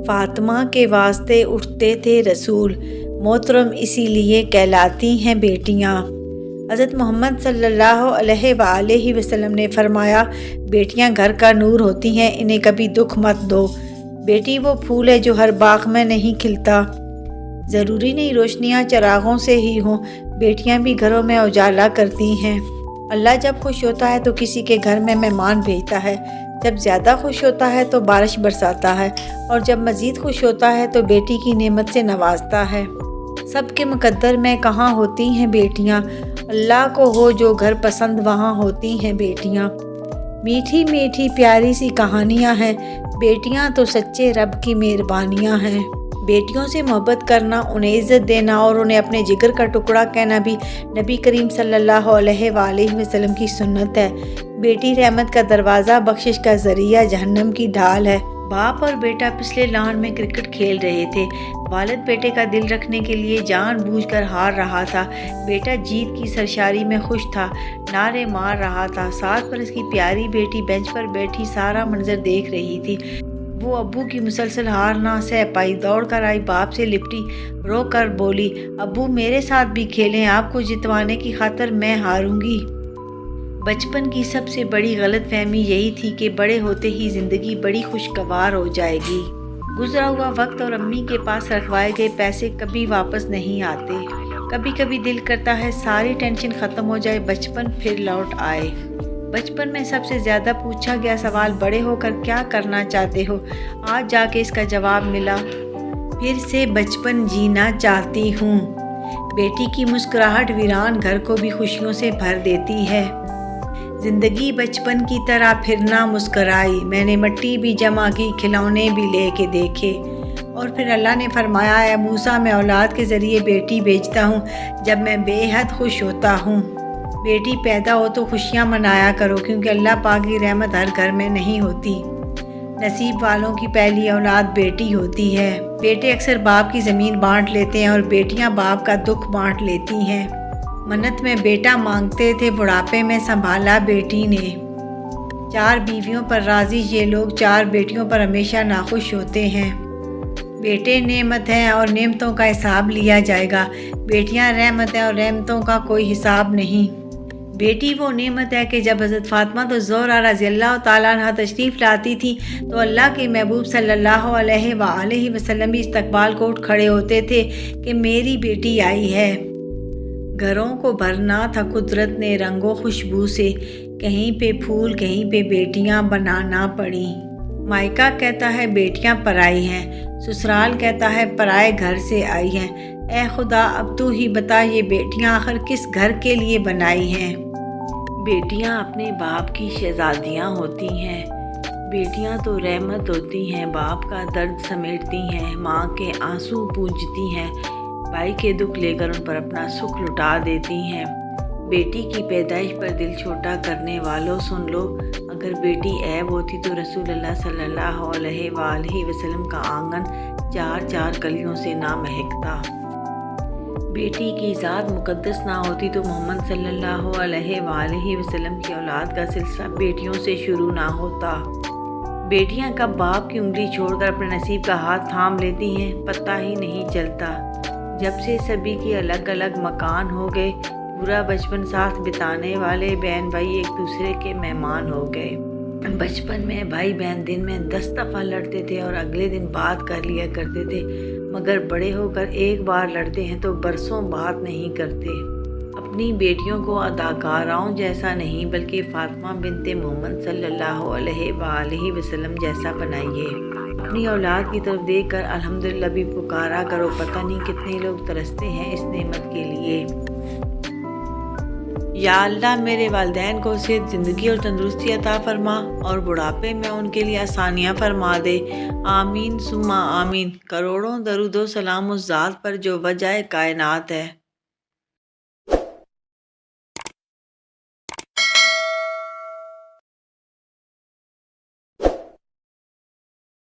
فاطمہ کے واسطے اٹھتے تھے رسول، محترم اسی لیے کہلاتی ہیں بیٹیاں۔ حضرت محمد صلی اللہ علیہ وآلہ وسلم نے فرمایا، بیٹیاں گھر کا نور ہوتی ہیں، انہیں کبھی دکھ مت دو۔ بیٹی وہ پھول ہے جو ہر باغ میں نہیں کھلتا۔ ضروری نہیں روشنیاں چراغوں سے ہی ہوں، بیٹیاں بھی گھروں میں اجالا کرتی ہیں۔ اللہ جب خوش ہوتا ہے تو کسی کے گھر میں مہمان بھیجتا ہے، جب زیادہ خوش ہوتا ہے تو بارش برساتا ہے، اور جب مزید خوش ہوتا ہے تو بیٹی کی نعمت سے نوازتا ہے۔ سب کے مقدر میں کہاں ہوتی ہیں بیٹیاں، اللہ کو ہو جو گھر پسند وہاں ہوتی ہیں بیٹیاں۔ میٹھی میٹھی پیاری سی کہانیاں ہیں، بیٹیاں تو سچے رب کی مہربانیاں ہیں۔ بیٹیوں سے محبت کرنا، انہیں عزت دینا اور انہیں اپنے جگر کا ٹکڑا کہنا بھی نبی کریم صلی اللہ علیہ وآلہ وسلم کی سنت ہے۔ بیٹی رحمت کا دروازہ، بخشش کا ذریعہ، جہنم کی ڈھال ہے۔ باپ اور بیٹا پچھلے لان میں کرکٹ کھیل رہے تھے۔ والد بیٹے کا دل رکھنے کے لیے جان بوجھ کر ہار رہا تھا۔ بیٹا جیت کی سرشاری میں خوش تھا، نعرے مار رہا تھا۔ 7 برس کی پیاری بیٹی بینچ پر بیٹھی سارا منظر دیکھ رہی تھی۔ وہ ابو کی مسلسل ہار نہ سہ پائی، دوڑ کر آئی، باپ سے لپٹی، رو کر بولی، ابو میرے ساتھ بھی کھیلیں، آپ کو جتوانے کی خاطر میں ہاروں گی۔ بچپن کی سب سے بڑی غلط فہمی یہی تھی کہ بڑے ہوتے ہی زندگی بڑی خوشگوار ہو جائے گی۔ گزرا ہوا وقت اور امی کے پاس رکھوائے گئے پیسے کبھی واپس نہیں آتے۔ کبھی کبھی دل کرتا ہے ساری ٹینشن ختم ہو جائے، بچپن پھر لوٹ آئے۔ بچپن میں سب سے زیادہ پوچھا گیا سوال، بڑے ہو کر کیا کرنا چاہتے ہو؟ آج جا کے اس کا جواب ملا، پھر سے بچپن جینا چاہتی ہوں۔ بیٹی کی مسکراہٹ ویران گھر کو بھی خوشیوں سے بھر دیتی ہے۔ زندگی بچپن کی طرح پھر نہ مسکرائی، میں نے مٹی بھی جمع کی، کھلونے بھی لے کے دیکھے۔ اور پھر اللہ نے فرمایا، اے موسیٰ میں اولاد کے ذریعے بیٹی بھیجتا ہوں جب میں بے حد خوش ہوتا ہوں۔ بیٹی پیدا ہو تو خوشیاں منایا کرو، کیونکہ اللہ پاک کی رحمت ہر گھر میں نہیں ہوتی۔ نصیب والوں کی پہلی اولاد بیٹی ہوتی ہے۔ بیٹے اکثر باپ کی زمین بانٹ لیتے ہیں اور بیٹیاں باپ کا دکھ بانٹ لیتی ہیں۔ منت میں بیٹا مانگتے تھے، بڑھاپے میں سنبھالا بیٹی نے۔ 4 بیویوں پر راضی یہ لوگ 4 بیٹیوں پر ہمیشہ ناخوش ہوتے ہیں۔ بیٹے نعمت ہیں اور نعمتوں کا حساب لیا جائے گا، بیٹیاں رحمت ہیں اور رحمتوں کا کوئی حساب نہیں۔ بیٹی وہ نعمت ہے کہ جب حضرت فاطمہ الزہرا رضی اللہ تعالیٰ عنہ تشریف لاتی تھی تو اللہ کے محبوب صلی اللہ علیہ وآلہ وسلم بھی استقبال کو اٹھ کھڑے ہوتے تھے کہ میری بیٹی آئی ہے۔ گھروں کو بھرنا تھا قدرت نے رنگ و خوشبو سے، کہیں پہ پھول کہیں پہ بیٹیاں بنانا پڑی۔ مائکہ کہتا ہے بیٹیاں پرائی ہیں، سسرال کہتا ہے پرائے گھر سے آئی ہیں۔ اے خدا اب تو ہی بتا یہ بیٹیاں آخر کس گھر کے لیے بنائی ہیں؟ بیٹیاں اپنے باپ کی شہزادیاں ہوتی ہیں۔ بیٹیاں تو رحمت ہوتی ہیں، باپ کا درد سمیٹتی ہیں، ماں کے آنسو پوجتی ہیں، بھائی کے دکھ لے کر ان پر اپنا سکھ لٹا دیتی ہیں۔ بیٹی کی پیدائش پر دل چھوٹا کرنے والوں سن لو، اگر بیٹی عیب ہوتی تو رسول اللہ صلی اللہ علیہ وآلہ وسلم کا آنگن 4 کلیوں سے نہ مہکتا۔ بیٹی کی ذات مقدس نہ ہوتی تو محمد صلی اللہ علیہ وآلہ وسلم کی اولاد کا سلسلہ بیٹیوں سے شروع نہ ہوتا۔ بیٹیاں کب باپ کی انگلی چھوڑ کر اپنے نصیب کا ہاتھ تھام لیتی ہیں پتہ ہی نہیں چلتا۔ جب سے سبھی کے الگ الگ مکان ہو گئے، پورا بچپن ساتھ بتانے والے بہن بھائی ایک دوسرے کے مہمان ہو گئے۔ بچپن میں بھائی بہن دن میں 10 دفعہ لڑتے تھے اور اگلے دن بات کر لیا کرتے تھے، مگر بڑے ہو کر ایک بار لڑتے ہیں تو برسوں بات نہیں کرتے۔ اپنی بیٹیوں کو اداکاراؤں جیسا نہیں بلکہ فاطمہ بنت محمد صلی اللہ علیہ وآلہ وسلم جیسا بنائیے۔ اپنی اولاد کی طرف دیکھ کر الحمدللہ بھی پکارا کرو، پتہ نہیں کتنے لوگ ترستے ہیں اس نعمت کے لیے۔ یا اللہ میرے والدین کو صحت، زندگی اور تندرستی عطا فرما اور بڑھاپے میں ان کے لیے آسانیاں فرما دے، آمین ثم آمین۔ کروڑوں درود و سلام اس ذات پر جو وجہ کائنات ہے۔